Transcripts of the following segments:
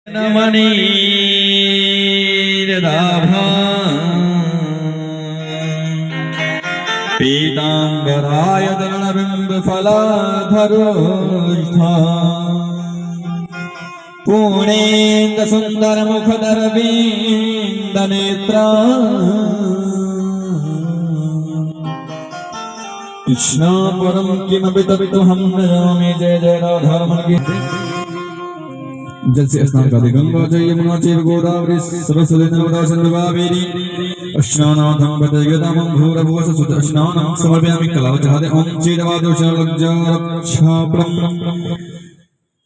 नमनीरदाभा पीताम्बराय दलनबिम्बफलाधरोष्ठा पूर्णेन्दुसुन्दरमुखदरविन्दनेत्रा कृष्णा परं किमपि तत्त्वहं न जानामि। जय जय राधा रमण की। जल से स्नान कर गंगा च यमुना चैव गोदावरी सरस्वती नर्मदा सिन्धु कावेरी स्नानार्थं पतिगतामं भूरभुवः सुत स्नानं समर्पयामि। कलावचहादे ॐ चेदवादोषलज्जारक्षाप्रं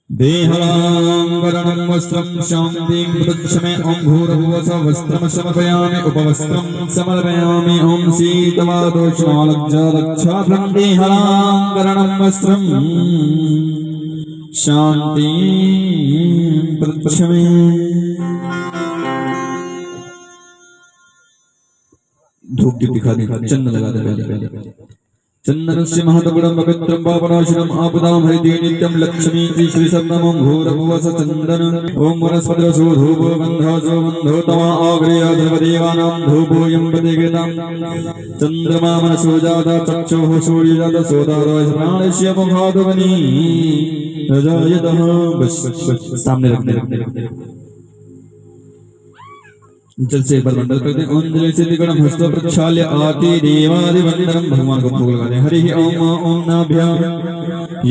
देहलांबरणं वस्त्रं शान्तिं प्रदक्षमे। ॐ भूरभुवः वस्त्रं समर्पयामि उपवस्त्रं समर्पयामि। ॐ शीतवादोषलज्जारक्षाप्रं देहलांबरणं वस्त्रं शांति प्रदक्षमे। धूप दीप दिखा दे, चंदन लगा दे पहले। चंदनस्य महत्वगुणं पवित्रं पावनाशनम् आपदां हरिते नित्यं लक्ष्मी श्री सप्तमं भूरभुवः चन्दन। ॐ वनस्पतिरसो धूपो गन्धसो गन्धो तमा आग्रेय देवदेवानां धूपोऽयं प्रतिगृहीतं। चन्द्रमा मनसो जाता चक्षुः सूर्यजात सोदारो प्राणस्य मुखादुगनी रजायतः। बस सामने रख दे। जल से बलमंडल करते अंजलि से दिगणम हस्त प्रक्षाल्य आति देवादिवंदनम। भगवान को भोग लगाते हैं। हरि ओम ओम नाभ्याम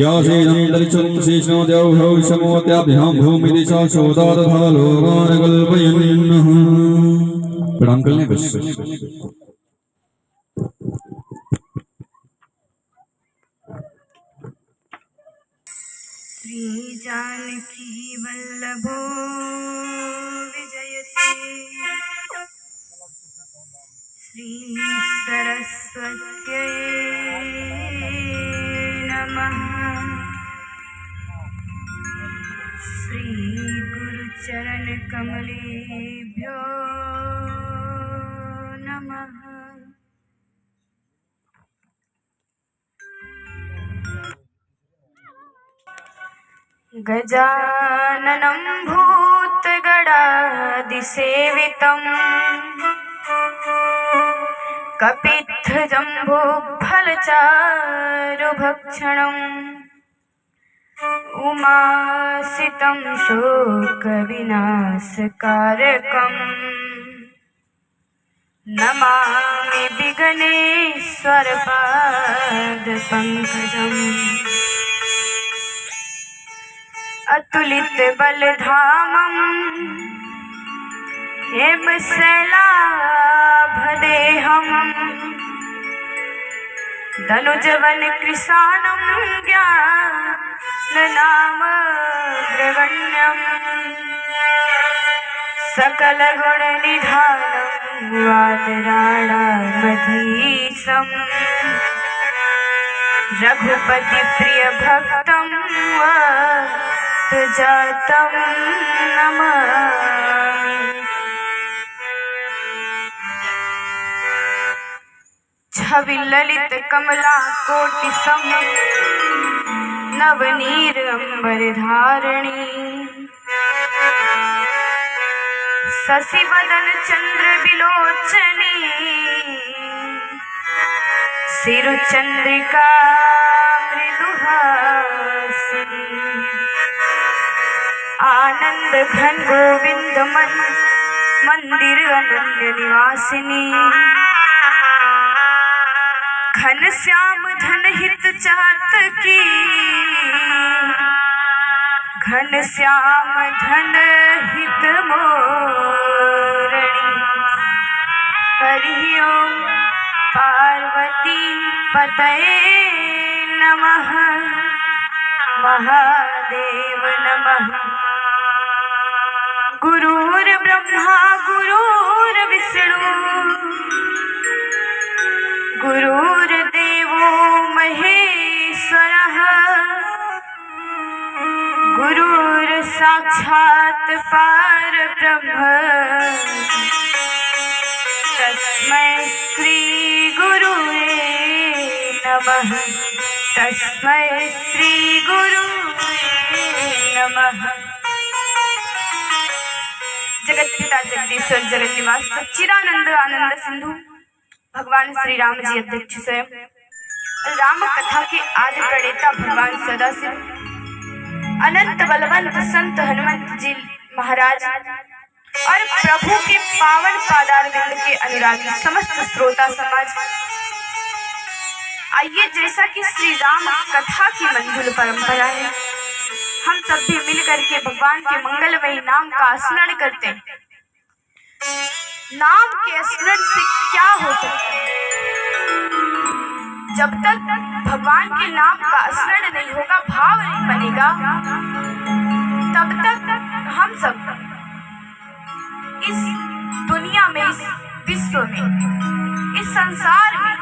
या से अंतरिक्षं शेषनो देवभो समोत्याभ्याम भूमि दिशा शोदादधा लोकान् कल्पयन्नः। प्रणाम कर लें बस। श्री जानकी वल्लभो विजयते श्री सरस्वत्यै नमः। श्री गुरुचरण कमलेभ्यो नमः। गजाननं भूतगणादिसेवितं कपित्थजम्बोफलचारुभक्षणम् उमासितं शोकविनाशकारकम् नमामि विघ्नेश्वरपादपङ्कजम्। अतुलित बलधामं हेमशैलाभदेहं धनुजवन कृशानं ज्ञाननामग्रगण्यं सकलगुणनिधानं वानराणामधीशं रघुपतिप्रियभक्तं जातं नमामि। छवि ललित कमला कोटि सम नवनीर अंबर धारिणी शशि वदन चंद्र बिलोचनी सिरुचंद्रिका मृदुहासिनी आनंद घन गोविंद मंदिर अनन्य निवासिनी घन श्याम धन हित चाहत की घन श्याम धन हित मोरणी। हरि ओम पार्वती पतये नमः महादेव नमः। गुरुर्ब्रह्मा गुरुर्विष्णु गुरुर्देवो महेश्वरः गुरुर्साक्षात् परब्रह्म तस्मै श्री गुरुवे नमः। तस्मै श्री गुरुवे नमः। जगत पिता जगदीश्वर जगत निवास सच्चिदानंद आनंद सिंधु भगवान श्री राम जी अध्यक्ष स्वयं राम कथा के आदि प्रणेता भगवान सदाशिव अनंत बलवंत संत हनुमंत जी महाराज और प्रभु के पावन पादारविंद के अनुरागी समस्त श्रोता समाज, आइए जैसा कि श्री राम कथा की मंजुल परंपरा है, हम सब भी मिलकर के भगवान के मंगलमय नाम का स्मरण करते हैं। नाम के स्मरण से क्या हो सकता है? जब तक भगवान के नाम का स्मरण नहीं होगा, भाव नहीं बनेगा, तब तक हम सब इस दुनिया में, इस विश्व में, इस संसार में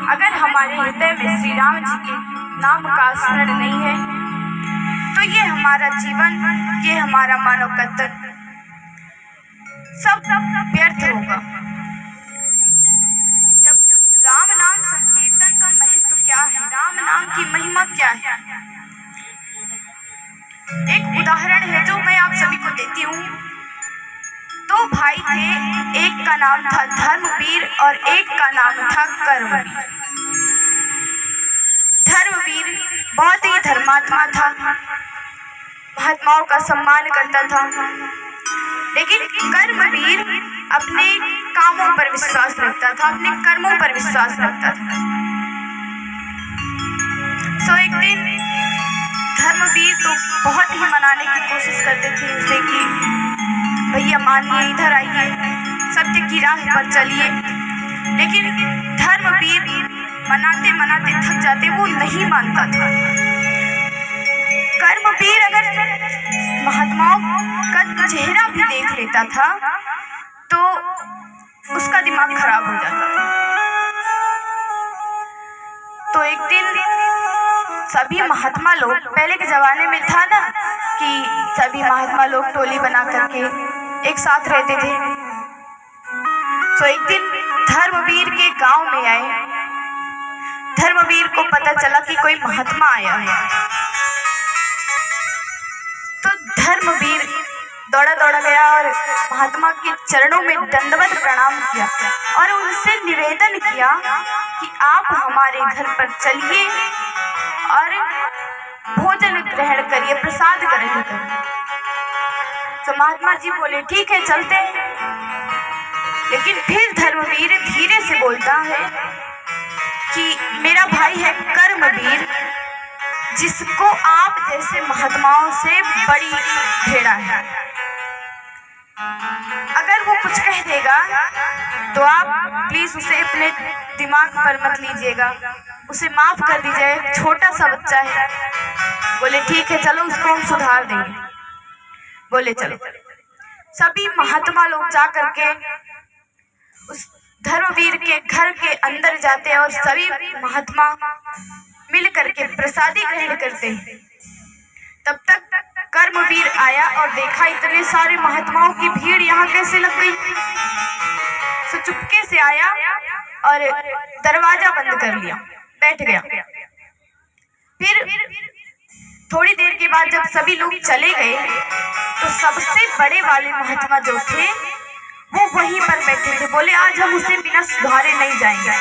अगर हमारे हृदय में श्री राम जी के नाम का स्मरण नहीं है, तो ये हमारा जीवन, ये हमारा मानव कर्तव्य सब व्यर्थ होगा। जब राम नाम संकीर्तन का महत्व क्या है, राम नाम की महिमा क्या है, एक उदाहरण है जो मैं आप सभी को देती हूँ। दो भाई थे, एक का नाम था धर्मवीर और एक का नाम था कर्मवीर। धर्मवीर बहुत ही धर्मात्मा था, महात्माओं का सम्मान करता था, लेकिन कर्मवीर अपने कामों पर विश्वास रखता था, अपने कर्मों पर विश्वास रखता था। सो एक दिन धर्मवीर तो बहुत ही मनाने की कोशिश करते थे उसे कि भैया मानिए, इधर आइए, सत्य की राह पर चलिए, लेकिन धर्मवीर मनाते मनाते थक जाते, वो नहीं मानता था। कर्मवीर अगर महात्माओं का चेहरा भी देख लेता था तो उसका दिमाग खराब हो जाता था। तो एक दिन सभी महात्मा लोग, पहले के जमाने में था ना कि सभी महात्मा लोग टोली बना करके एक साथ रहते थे। तो एक दिन धर्मवीर के गांव में आए। धर्मवीर को पता चला कि कोई महात्मा आया है, तो धर्मवीर दौड़ा दौड़ा गया और महात्मा के चरणों में दंडवत प्रणाम किया और उनसे निवेदन किया कि आप हमारे घर पर चलिए और भोजन ग्रहण करिए, प्रसाद ग्रहण करिए। तो महात्मा जी बोले ठीक है, चलते हैं। लेकिन फिर धर्मवीर धीरे से बोलता है कि मेरा भाई है कर्मवीर, जिसको आप जैसे महात्माओं से बड़ी घृणा है। अगर वो कुछ कह देगा तो आप प्लीज उसे अपने दिमाग पर मत लीजिएगा, उसे माफ कर दीजिए, छोटा सा बच्चा है। बोले ठीक है, चलो उसको हम सुधार देंगे। बोले चलो। सभी महात्मा लोग जा करके उस धर्मवीर के घर के अंदर जाते हैं और सभी महात्मा मिल करके प्रसादी ग्रहण करते हैं। तब तक कर्मवीर आया और देखा इतने सारे महात्माओं की भीड़ यहाँ कैसे लग गई। तो चुपके से आया और दरवाजा बंद कर लिया, बैठ गया। फिर थोड़ी देर के बाद जब सभी लोग चले गए तो सबसे बड़े वाले महात्मा जो थे वो वहीं पर बैठे थे। बोले आज हम उसे बिना सुधारे नहीं जाएंगे।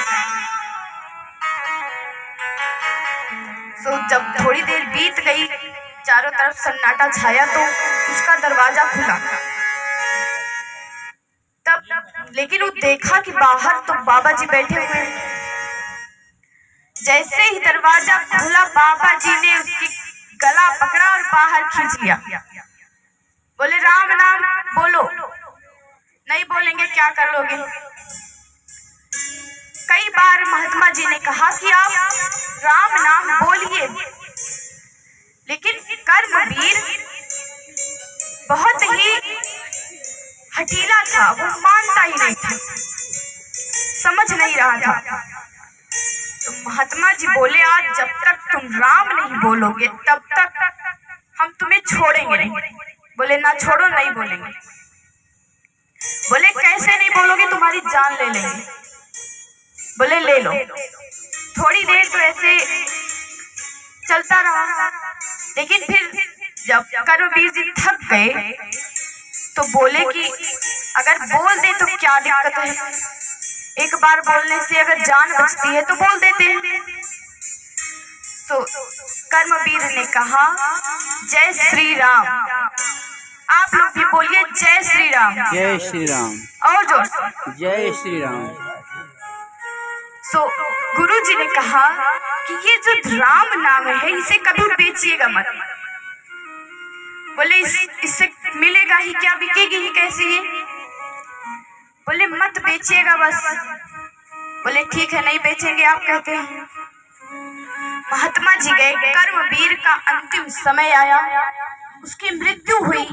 तो जब थोड़ी देर बीत गई, चारों तरफ सन्नाटा छाया, तो उसका दरवाजा खुला। तब लेकिन वो देखा कि बाहर तो बाबा जी बैठे हुए हैं। जैसे ही दरवाजा खुला, बाबा जी ने उसकी गला पकड़ा और बाहर खींच लिया। बोले राम नाम बोलो। नहीं बोलेंगे क्या कर लोगे? कई बार महात्मा जी ने कहा कि आप राम नाम बोलिए, लेकिन कर्मवीर बहुत ही हठीला था, वो मानता ही नहीं था, समझ नहीं रहा था। तो महात्मा जी बोले आज जब तक तुम राम नहीं बोलोगे तब तक हम तुम्हें छोड़ेंगे नहीं। बोले ना छोड़ो, नहीं बोलेंगे। बोले कैसे नहीं बोलोगे? तुम्हारी जान ले लेंगे। बोले ले लो। थोड़ी देर तो ऐसे चलता रहा, लेकिन फिर जब कर्मवीर जी थक गए तो बोले कि अगर बोल दे तो क्या दिक्कत है, एक बार बोलने से अगर जान बचती है तो बोल देते हैं। तो कर्मवीर ने कहा जय श्री राम। आप लोग भी बोलिए जय श्री राम। जय श्री राम। और जोर से जय श्री राम। सो गुरु जी ने कहा कि ये जो राम नाम है इसे कभी बेचिएगा मत। बोले इससे मिलेगा ही क्या, बिकेगी ही कैसे ये? बोले मत बेचिएगा बस। बोले ठीक है नहीं बेचेंगे आप कहते हैं। महात्मा जी गए, कर्मवीर का अंतिम समय आया, उसकी मृत्यु हुई।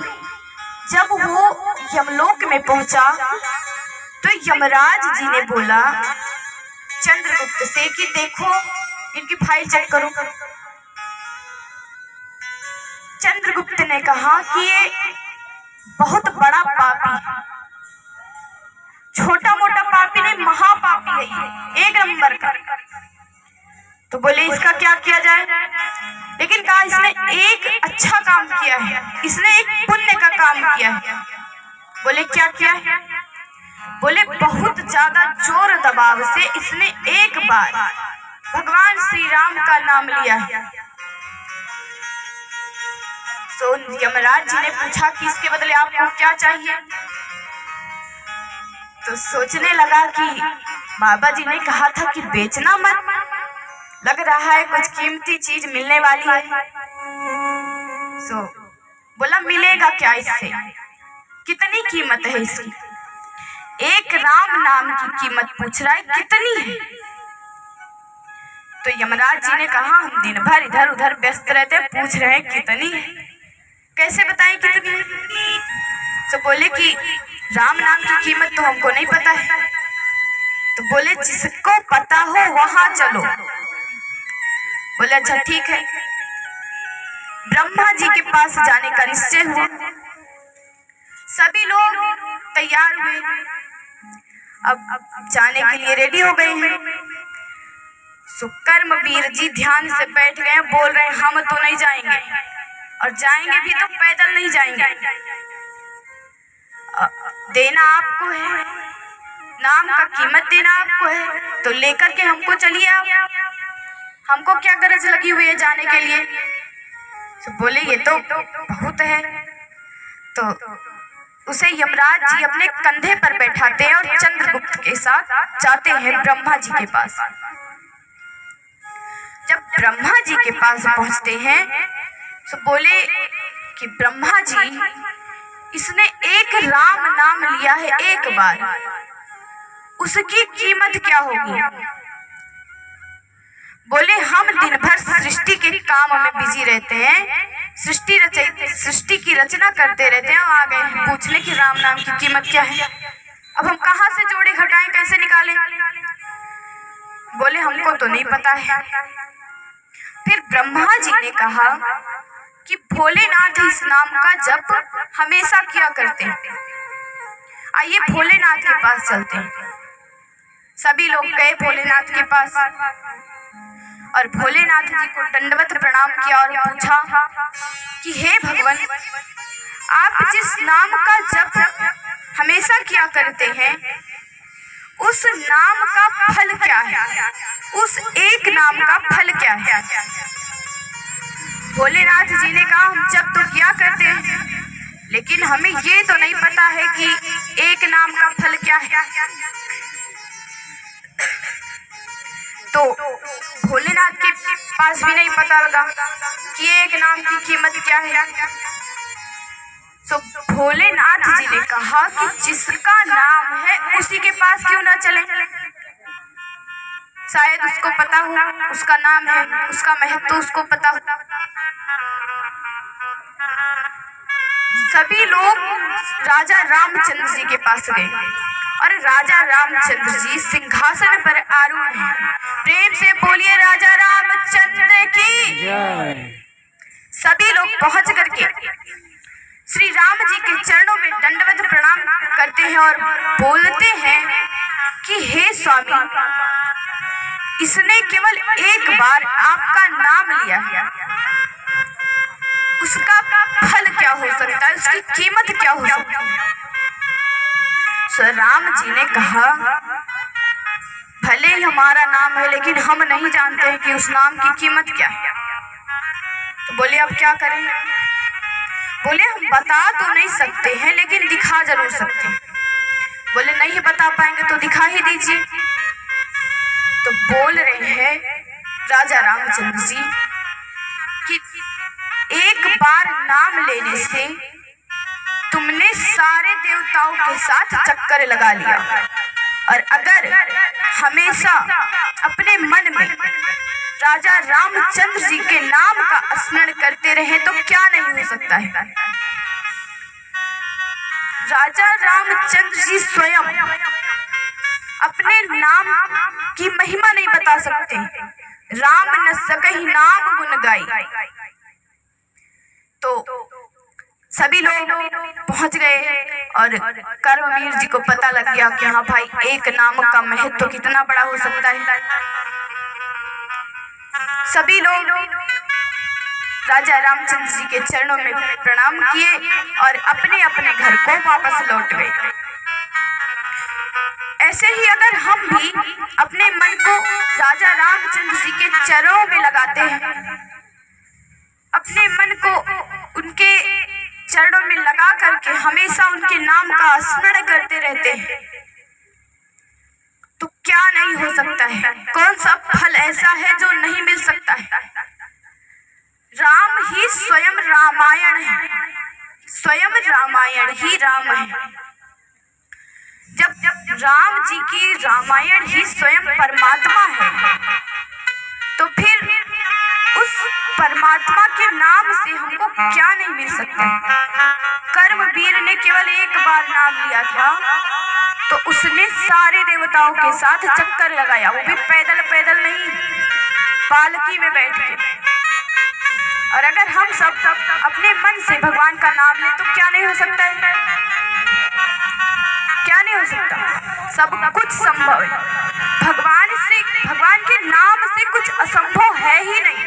जब वो यमलोक में पहुंचा तो यमराज जी ने बोला चंद्रगुप्त से कि देखो इनकी फाइल चेक करो। चंद्रगुप्त ने कहा कि ये बहुत बड़ा पापी है, छोटा मोटा पापी नहीं महापापी है ये, एक नंबर का। तो बोले इसका क्या किया जाए? लेकिन कहा इसने एक अच्छा काम किया है, इसने एक पुण्य का काम किया है। बोले क्या किया है? बोले बहुत ज्यादा जोर दबाव से इसने एक बार भगवान श्री राम का नाम लिया है। तो यमराज जी ने पूछा कि इसके बदले आपको क्या चाहिए? तो सोचने लगा कि बाबा जी ने कहा था कि बेचना मत, लग रहा है कुछ कीमती चीज मिलने वाली है। तो बोला मिलेगा क्या इससे, कितनी कीमत है इसकी? एक राम नाम की कीमत पूछ रहा है, कितनी है? तो यमराज जी ने कहा हम दिन भर इधर उधर व्यस्त रहते हैं, पूछ रहे हैं कितनी है, कैसे बताएं कितनी है? तो बोले कि राम नाम की कीमत तो हमको नहीं पता है। तो बोले जिसको पता हो वहां चलो। बोले अच्छा ठीक है। ब्रह्मा जी के पास जाने का निश्चय हुआ, सभी लोग तैयार हुए, अब जाने के लिए रेडी हो गए हैं। सो कर्मवीर जी ध्यान से बैठ गए, बोल रहे हैं हम तो नहीं जाएंगे, और जाएंगे भी तो पैदल नहीं जाएंगे, देना आपको है, नाम का कीमत देना आपको है, तो लेकर के हमको चलिए आप, हमको क्या गरज लगी हुई है जाने के लिए? तो बोले ये तो बहुत है। तो उसे यमराज जी अपने कंधे पर बैठाते हैं और चंद्रगुप्त के साथ जाते हैं ब्रह्मा जी के पास। जब ब्रह्मा जी के पास पहुंचते हैं तो बोले कि ब्रह्मा जी इसने एक राम नाम लिया है एक बार, उसकी कीमत क्या होगी? बोले हम दिन भर सृष्टि के काम में बिजी रहते हैं, सृष्टि की रचना करते रहते हैं, और आ गए हैं पूछने की राम नाम की कीमत क्या है। अब हम कहाँ से जोड़े घटाएं, कैसे निकालें? बोले हमको तो नहीं पता है। फिर ब्रह्मा जी ने कहा कि भोलेनाथ इस नाम का जप हमेशा किया करते हैं, आइए भोलेनाथ के पास चलते हैं। सभी लोग गए भोलेनाथ के पास और भोलेनाथ जी को दंडवत प्रणाम किया और पूछा कि हे भगवान, आप जिस नाम का जप हमेशा किया करते हैं उस नाम का फल क्या है? उस एक नाम का फल क्या है? भोलेनाथ जी ने कहा हम जप तो किया करते हैं, लेकिन हमें ये तो नहीं पता है कि एक नाम का फल क्या है। तो भोलेनाथ के पास भी नहीं पता लगा कि एक नाम की कीमत क्या है। तो भोलेनाथ जी ने कहा कि जिसका नाम है उसी के पास क्यों ना चले, शायद उसको पता हो, उसका नाम है, उसका महत्व उसको पता हो। सभी लोग राजा रामचंद्र जी के पास गए और राजा रामचंद्र जी सिंहासन पर आरूढ़ हैं। प्रेम से बोलिए राजा रामचंद्र की जय। सभी लोग पहुंच करके श्री राम जी के चरणों में दंडवत प्रणाम करते हैं और बोलते हैं कि हे स्वामी, इसने केवल एक बार आपका नाम लिया है, उसका फल क्या हो सकता है, उसकी कीमत क्या हो सकती है। सो राम जी ने कहा भले ही हमारा नाम है लेकिन हम नहीं जानते हैं कि उस नाम की कीमत क्या है। तो बोले अब क्या करें। बोले हम बता तो नहीं सकते हैं लेकिन दिखा जरूर सकते हैं। बोले नहीं बता पाएंगे तो दिखा ही दीजिए। तो बोल रहे हैं राजा रामचंद्र जी कि एक बार नाम लेने से तुमने सारे देवताओं के साथ चक्कर लगा लिया, और अगर हमेशा अपने मन में राजा रामचंद्र जी के नाम का स्मरण करते रहे तो क्या नहीं हो सकता है। राजा रामचंद्र जी स्वयं अपने नाम की महिमा नहीं बता सकते। राम न सकहि नाम गुण गाई। तो सभी लोग पहुंच गए और कर्मवीर जी को पता लग गया कि हाँ भाई एक नाम का महत्व तो कितना बड़ा हो सकता है। सभी लोग राजा रामचंद्र जी के चरणों में प्रणाम किए और अपने अपने घर को वापस लौट गए। ऐसे ही अगर हम भी अपने मन को राजा रामचंद्र जी के चरणों में लगाते हैं, अपने मन को उनके चरणों में लगा करके हमेशा उनके नाम का स्मरण करते रहते हैं, तो क्या नहीं हो सकता है। कौन सा फल ऐसा है जो नहीं मिल सकता है। राम ही स्वयं रामायण है, स्वयं रामायण ही राम है। जब राम जी की रामायण ही स्वयं परमात्मा है तो फिर उस परमात्मा के नाम से हमको क्या नहीं मिल सकता। कर्मवीर ने केवल एक बार नाम लिया था तो उसने सारे देवताओं के साथ चक्कर लगाया, वो भी पैदल पैदल नहीं, पालकी में बैठ के। और अगर हम सब अपने मन से भगवान का नाम लें तो क्या नहीं हो सकता है, क्या नहीं हो सकता। सब कुछ संभव है। भगवान के नाम से कुछ असंभव है ही नहीं।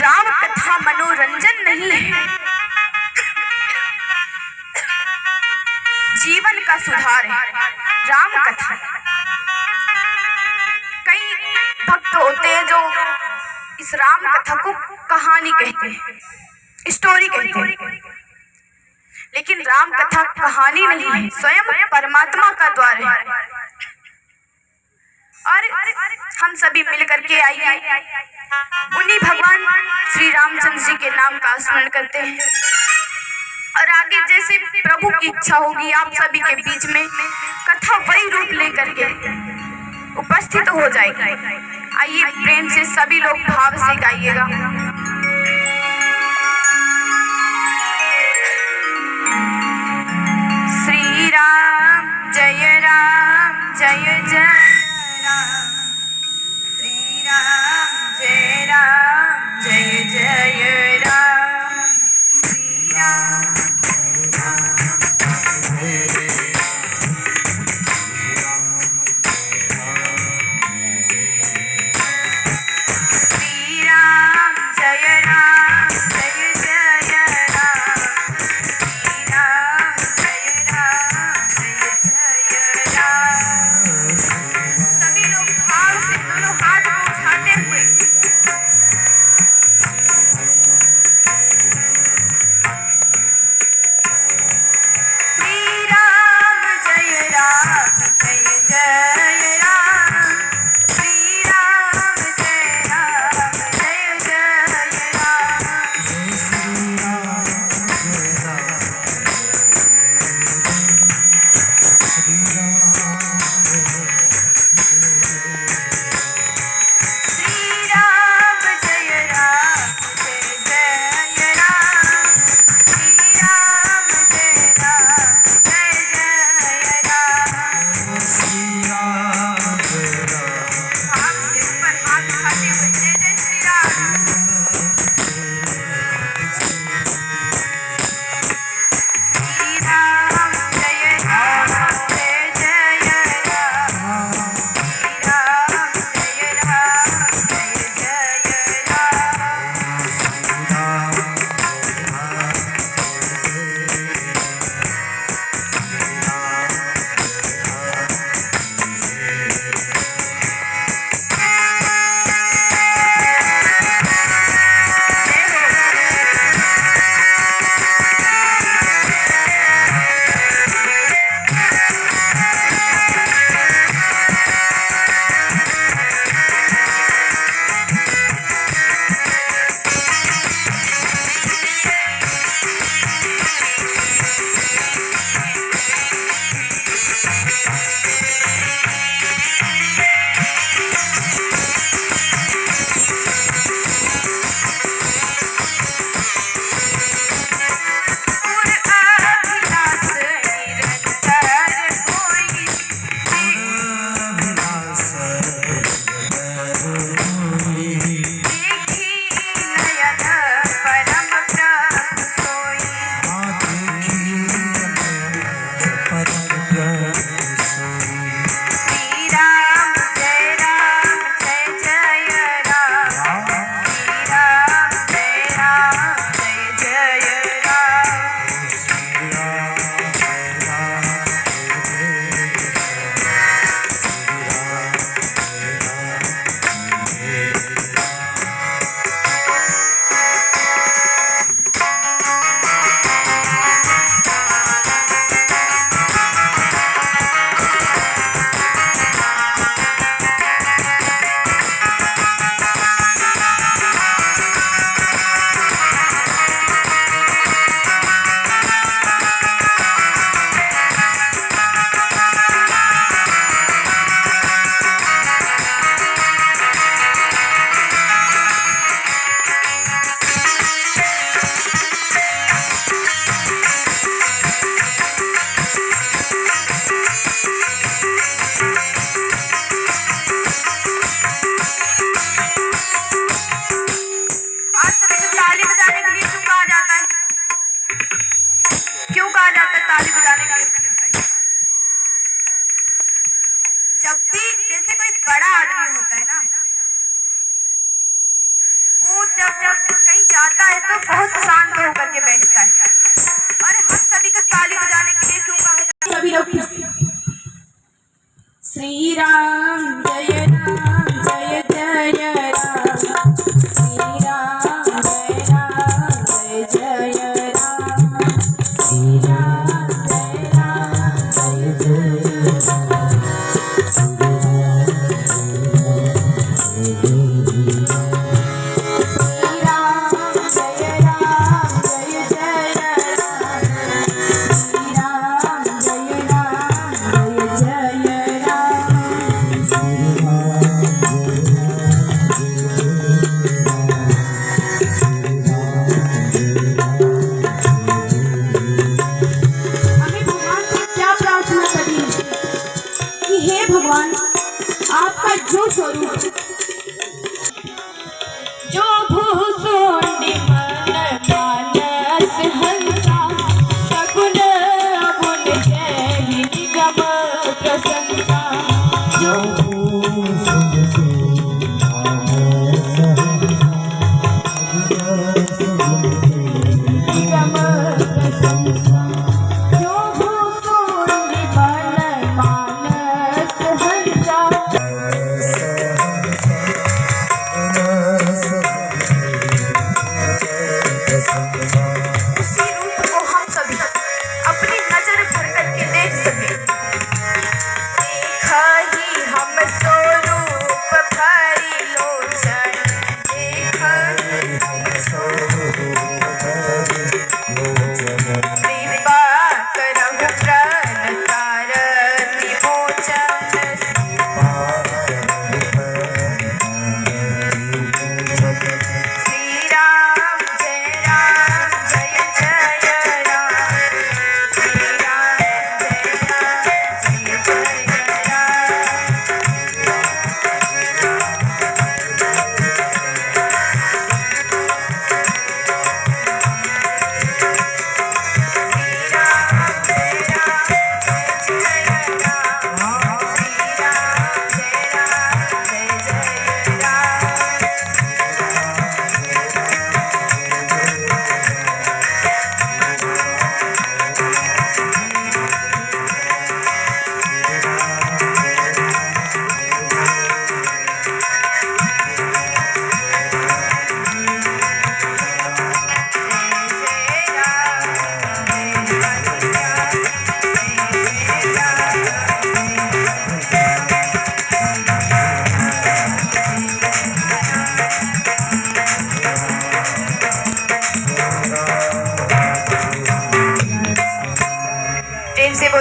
राम कथा मनोरंजन नहीं है, जीवन का सुधार है राम कथा। कई भक्त होते हैं जो इस राम कथा को कहानी कहते हैं, स्टोरी कहते हैं, लेकिन राम कथा कहानी नहीं है, स्वयं परमात्मा का द्वार है। और हम सभी मिलकर के आइए उन्हीं भगवान श्री रामचंद्र जी के नाम का स्मरण करते हैं, और आगे जैसे प्रभु की इच्छा होगी आप सभी के बीच में कथा वही रूप लेकर के उपस्थित हो जाएगी। आइए प्रेम से सभी लोग भाव से गाइएगा। श्री राम जय जय राम, श्री राम जय जय राम, श्री राम जय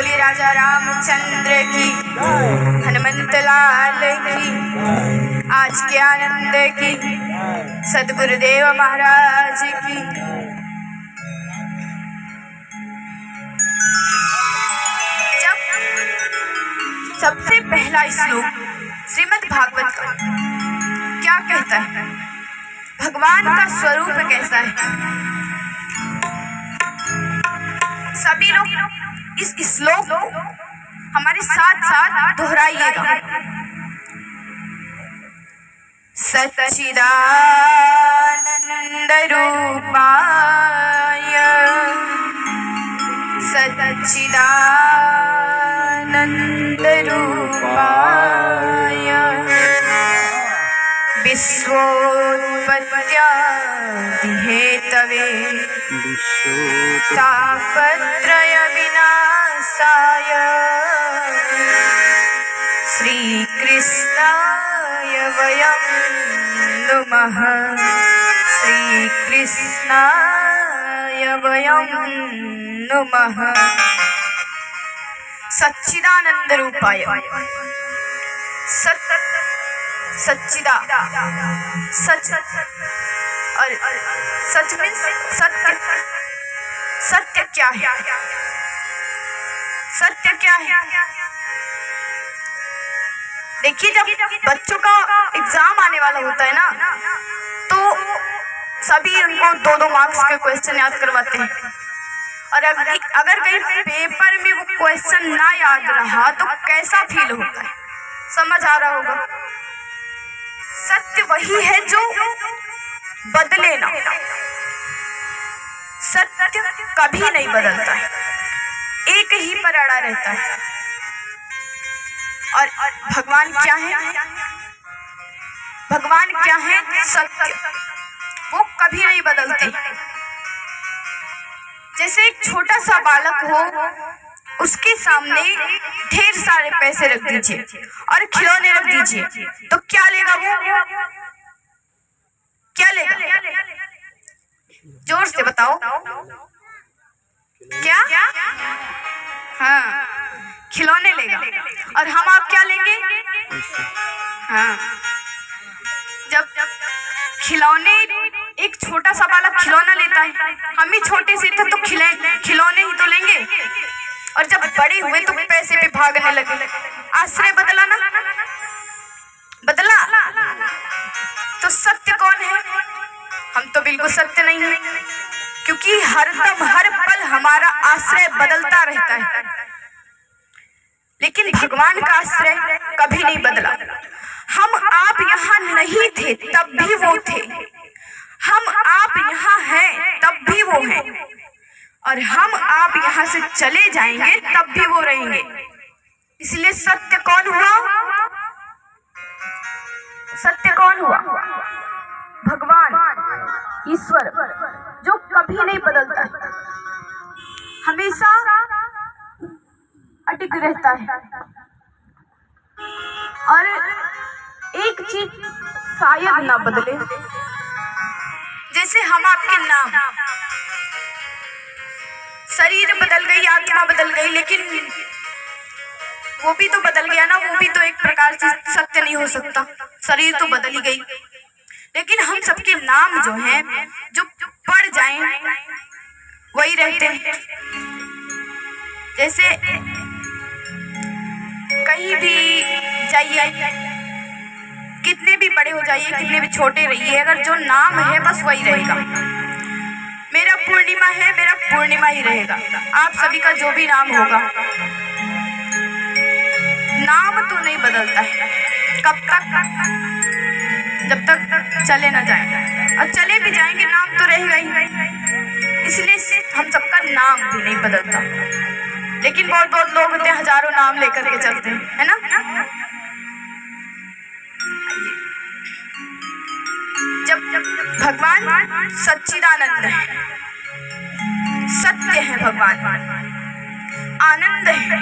बोली राजा रामचंद्र की, हनुमंत लाल की, आज के आनंद की, सद्गुरुदेव महाराज की। जब सबसे पहला श्लोक श्रीमद् भागवत का क्या कहता है, भगवान का स्वरूप कैसा है, सभी लोग इस श्लोक को हमारे साथ साथ दोहराइएगा। सच्चिदानंद रूपाय सच्चिदानंद रूपाय विश्वोत्पत्त्यादि हेतवे तापत्रय विनाशाय श्रीकृष्णाय वयं नुमः, श्रीकृष्णाय वयं नुमः। सच्चिदानंद रूपाय, सच्चिदा सच और सच में सत्य। सत्य क्या है, सत्य क्या है? देखिए, जब बच्चों का एग्जाम आने वाला होता है ना, तो सभी उनको 2-2 मार्क्स के क्वेश्चन याद करवाते हैं। और अगर कहीं पेपर में वो क्वेश्चन ना याद रहा तो कैसा फील होता है, समझ आ रहा होगा। सत्य वही है जो बदले ना, सत्य कभी नहीं बदलता है, एक ही पर अड़ा रहता है। और भगवान क्या है? भगवान क्या है? सत्य, वो कभी नहीं बदलते। जैसे एक छोटा सा बालक हो, उसके सामने ढेर सारे पैसे रख दीजिए और खिलौने रख दीजिए, तो क्या लेगा वो? क्या लेगा? जोर से बताओ, क्या? हाँ, खिलौने लेगा। और हम आप क्या लेंगे? हाँ, जब खिलौने, एक छोटा सा बालक खिलौना लेता है, हम ही छोटे से थे तो खिलौने ही तो लेंगे। और जब बड़े हुए तो पैसे पे भागने लगे। आश्रय बदला ना, बदला। तो सत्य कौन है? हम तो बिल्कुल सत्य नहीं है, क्योंकि हरदम हर पल हमारा आश्रय बदलता रहता है। लेकिन भगवान का आश्रय कभी नहीं बदला। हम आप यहाँ नहीं थे तब भी वो थे, हम आप यहाँ हैं तब भी वो हैं, और हम आप यहाँ से चले जाएंगे तब भी वो रहेंगे। इसलिए सत्य कौन हुआ? सत्य कौन हुआ? भगवान, ईश्वर, जो कभी नहीं बदलता, हमेशा अटक रहता है। और एक चीज शायद ना बदले, जैसे हम आपके नाम, शरीर बदल गई, आत्मा बदल गई, लेकिन वो भी तो बदल गया ना, वो भी तो एक प्रकार से सत्य नहीं हो सकता। शरीर तो बदल ही गई, लेकिन हम सबके नाम जो हैं, जो पढ़ जाएं वही रहते हैं। जैसे कहीं भी जाइए, कितने भी बड़े हो जाइए, कितने भी छोटे रहिए, अगर जो नाम है बस वही रहेगा। मेरा पूर्णिमा है, मेरा पूर्णिमा ही रहेगा। आप सभी का जो भी नाम होगा, नाम तो नहीं बदलता है। कब तक? जब तक चले ना जाए, और चले भी जाएंगे नाम तो रहेगा ही। इसलिए हम सबका नाम भी नहीं बदलता। लेकिन बहुत लोग होते हैं, हजारों नाम लेकर के चलते हैं, है ना? जब भगवान सच्चिदानंद है, सत्य है, भगवान आनंद है।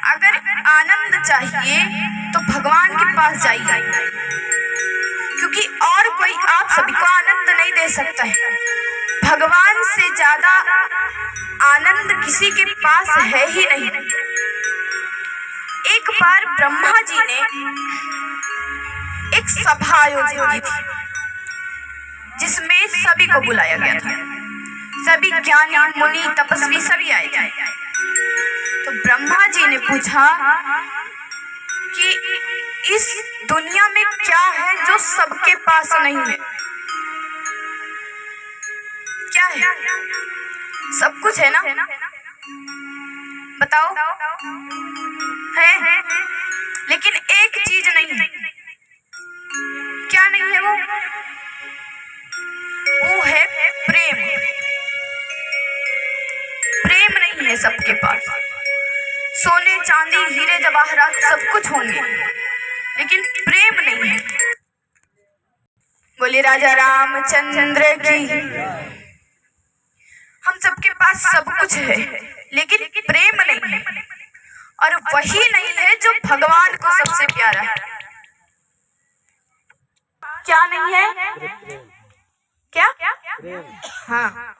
अगर आनंद चाहिए तो भगवान के पास जाइए, क्योंकि और कोई आप सभी को आनंद नहीं दे सकता है। भगवान से ज्यादा आनंद किसी के पास है ही नहीं। एक बार ब्रह्मा जी ने एक सभा आयोजित की थी जिसमें सभी को बुलाया गया था। सभी ज्ञानी मुनि तपस्वी सभी आए थे। तो ब्रह्मा जी ने पूछा कि इस दुनिया में क्या है जो सबके पास नहीं है? क्या है? सब कुछ है ना? बताओ। है, लेकिन एक चीज नहीं है। क्या नहीं है वो? वो है प्रेम। प्रेम नहीं है सबके पास। सोने चांदी हीरे जवाहरात सब कुछ होंगे, लेकिन प्रेम नहीं है। बोले राजा रामचंद्र की। हम सबके पास सब कुछ है, लेकिन प्रेम नहीं है। और वही नहीं है जो भगवान को सबसे प्यारा है। क्या नहीं है? क्या? हाँ,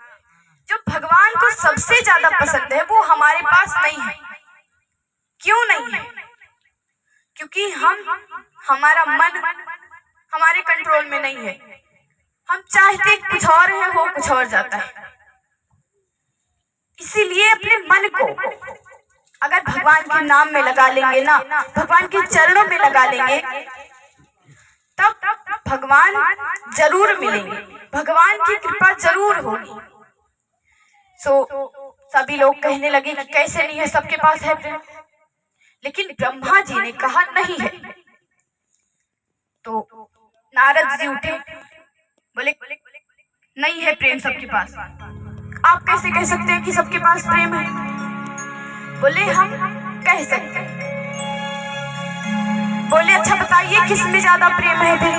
जो भगवान को सबसे ज्यादा पसंद है वो हमारे पास नहीं है। क्यों नहीं है? क्योंकि हमारा मन हमारे कंट्रोल में नहीं है। हम चाहते कुछ और है, वो कुछ और जाता है। इसीलिए अपने मन को अगर भगवान के नाम में लगा लेंगे ना, भगवान के चरणों में लगा लेंगे, तब भगवान जरूर मिलेंगे, भगवान की कृपा जरूर होगी। सभी लोग कहने लगे कि कैसे नहीं है, सबके पास है प्रेम। लेकिन ब्रह्मा जी ने कहा नहीं है। तो नारद जी उठे, बोले नहीं है प्रेम सबके पास। आप कैसे कह सकते हैं कि सबके पास प्रेम है? बोले हम कह सकते हैं। बोले अच्छा बताइए किस में ज्यादा प्रेम है फिर?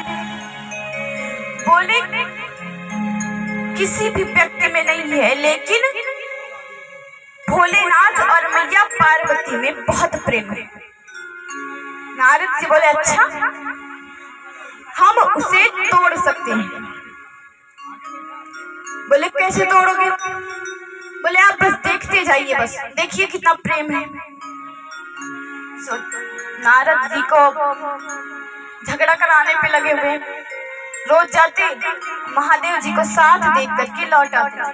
बोले किसी भी व्यक्ति में नहीं है, लेकिन भोलेनाथ और मैया पार्वती में बहुत प्रेम है। नारद जी बोले अच्छा, हम उसे तोड़ सकते हैं। बोले कैसे तोड़ोगे? बोले आप बस देखते जाइए, बस देखिए कितना प्रेम है। नारद जी को झगड़ा कराने पे लगे हुए। रोज जाते महादेव जी को साथ देख करके लौट आते।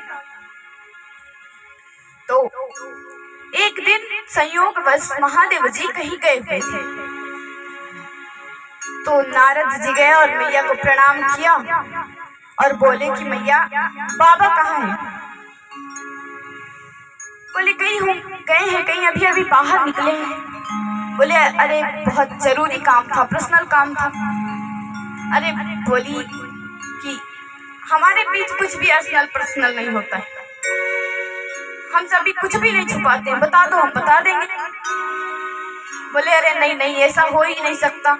तो एक दिन संयोगवश महादेव जी कहीं गए हुए थे। तो नारद जी गए और मैया को प्रणाम किया और बोले कि मैया बाबा कहाँ हैं? बोले गए हैं कहीं, अभी अभी बाहर निकले हैं। बोले अरे बहुत जरूरी काम था, पर्सनल काम था। अरे बोली कि हमारे बीच कुछ भी पर्सनल नहीं होता है, हम सभी कुछ भी नहीं छुपाते हैं, बता दो हम बता देंगे। बोले अरे नहीं ऐसा हो ही नहीं सकता।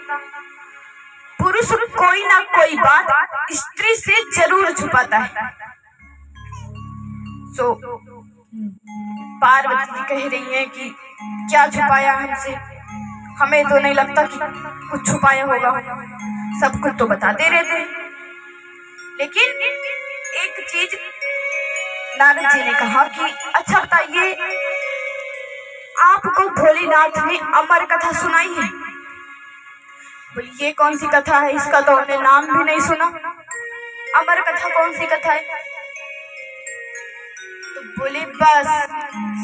पुरुष कोई ना कोई बात स्त्री से जरूर छुपाता है। पार्वती जी कह रही हैं कि क्या छुपाया हमसे? हमें तो नहीं लगता कि कुछ छुपाया होगा, सब कुछ तो बताते रहते हैं। लेकिन एक चीज नारद जी ने कहा कि अच्छा बताइए, आपको भोलेनाथ ने अमर कथा सुनाई है? बोले ये कौन सी कथा है, इसका तो हमने नाम भी नहीं सुना। अमर कथा कौन सी कथा है? तो बोले बस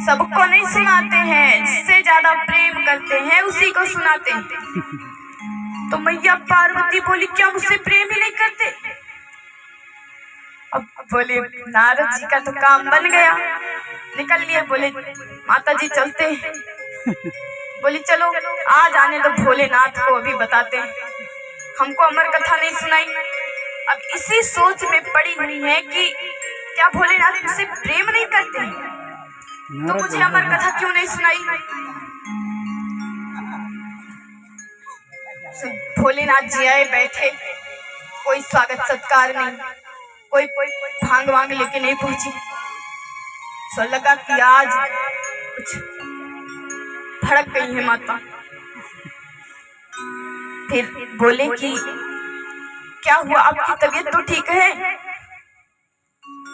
सबको नहीं सुनाते हैं, जिससे ज्यादा प्रेम करते हैं उसी को सुनाते हैं। तो मैया पार्वती बोली क्या मुझसे प्रेम ही नहीं करते? अब बोले नारद जी का तो काम बन गया, निकल लिए। बोले माता जी चलते हैं। बोली चलो आज आने दो, भोलेनाथ को अभी बताते हैं, हमको अमर कथा नहीं सुनाई। अब इसी सोच में पड़ी हुई है कि क्या भोलेनाथ मुझसे प्रेम नहीं करते हैं, तो मुझे अमर कथा क्यों नहीं सुनाई? भोलेनाथ जी आए, बैठे, कोई स्वागत सत्कार नहीं, कोई भांग वांग लेके नहीं पहुंची। सो लगा कि आज कुछ भड़क गई है माता। फिर बोले कि क्या हुआ, आपकी तबीयत तो ठीक है?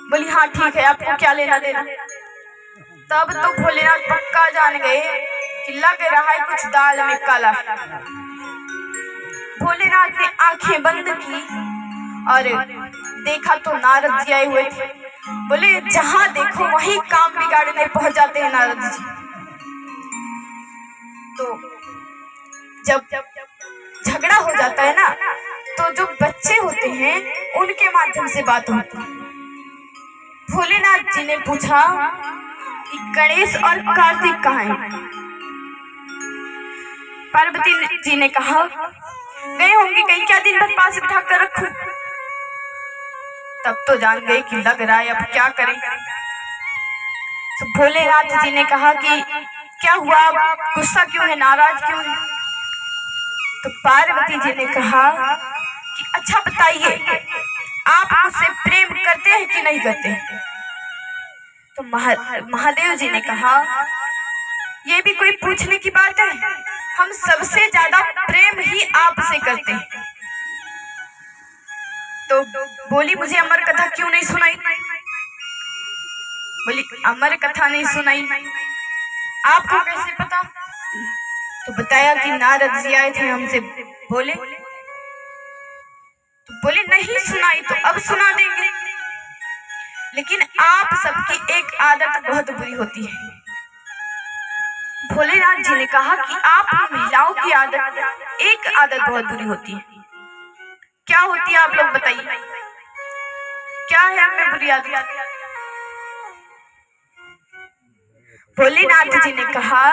बोली हाँ ठीक है, आपको क्या लेना देना? तब तो भोलेनाथ पक्का जान गए कि लग रहा है कुछ दाल में काला है। भोलेनाथ ने आंखें बंद की और देखा तो नारद जी आए हुए थे। बोले जहां देखो वहीं काम बिगाड़ने पहुंच जाते हैं नारद जी। तो जब झगड़ा हो जाता है ना, तो जो बच्चे होते हैं उनके माध्यम से बात होती है। भोलेनाथ जी ने पूछा कि गणेश और कार्तिक कहाँ हैं? पार्वती जी ने कहा गए होंगे कहीं, क्या दिन भर पास बिठा कर रखूं? तब तो जान गए कि लग रहा है अब क्या करें। तो भोलेनाथ जी ने कहा कि क्या हुआ, गुस्सा क्यों है, नाराज क्यों है? तो पार्वती जी ने कहा कि अच्छा बताइए, आप मुझसे प्रेम करते हैं कि नहीं करते? तो महादेव जी ने कहा ये भी कोई पूछने की बात है, हम सबसे ज्यादा प्रेम ही आपसे करते हैं। तो बोली मुझे अमर कथा क्यों नहीं सुनाई? बोली अमर कथा नहीं सुनाई, आपको कैसे पता? तो बताया कि नारद जी आए थे हमसे बोले। तो बोले नहीं सुनाई तो अब सुना देंगे, लेकिन आप सबकी एक आदत बहुत बुरी होती है। भोलेनाथ जी ने कहा कि आप महिलाओं की आदत, एक आदत बहुत बुरी होती है। क्या होती है आप लोग बताइए, क्या है हमें बुरी आदत? भोलेनाथ जी ने कहा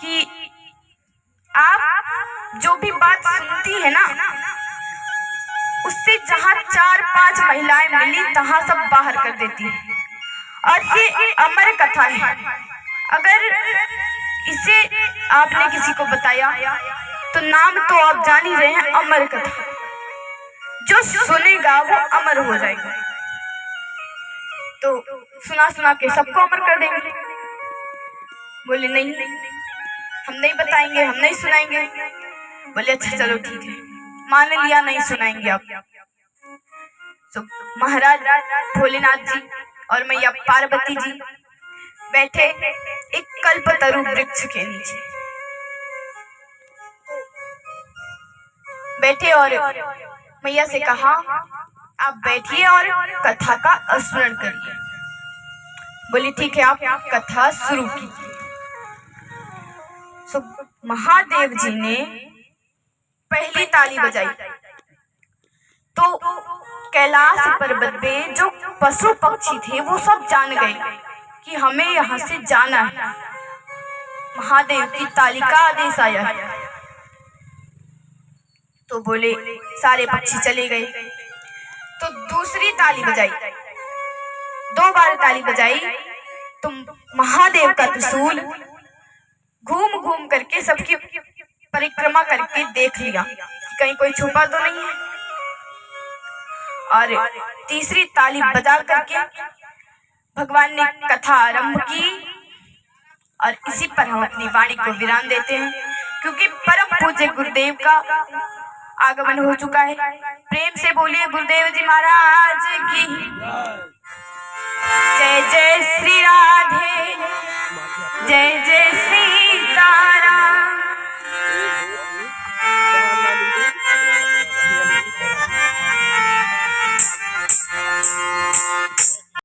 कि आप जो भी बात सुनती है ना, उससे जहां 4-5 महिलाएं मिली तहां सब बाहर कर देती है। और ये अमर कथा है, अगर इसे आपने किसी को बताया तो नाम तो आप जान ही रहे हैं, अमर कथा। जो सुनेगा वो अमर हो जाएगा। तो सुना सुना के सबको अमर कर देंगे। बोले नहीं, हम नहीं बताएंगे, हम नहीं सुनाएंगे। बोले अच्छा चलो ठीक है, मान लिया नहीं सुनाएंगे आप। तो महाराज भोलेनाथ जी और मैया पार्वती जी बैठे एक कल्पतरु वृक्ष के नीचे बैठे और मैया से कहा आप बैठिए और कथा का स्मरण करिए। बोली ठीक है, आप कथा शुरू कीजिए। तो महादेव जी ने पहली ताली बजाई तो कैलाश पर्वत पे जो पशु पक्षी थे वो सब जान गए कि हमें यहाँ से जाना है। महादेव की ताली का आदेश आया है। तो बोले सारे पक्षी चले गए। तो दूसरी ताली बजाई, 2 बार ताली बजाई तो महादेव का त्रिशूल घूम घूम करके सबकी परिक्रमा करके देख लिया कहीं कोई छुपा तो नहीं है। और तीसरी ताली बजा करके भगवान ने कथा आरंभ की। और इसी पर हम अपनी वाणी को विराम देते हैं, क्योंकि परम पूज्य गुरुदेव का आगमन हो चुका है। प्रेम से बोलिए गुरुदेव जी महाराज की।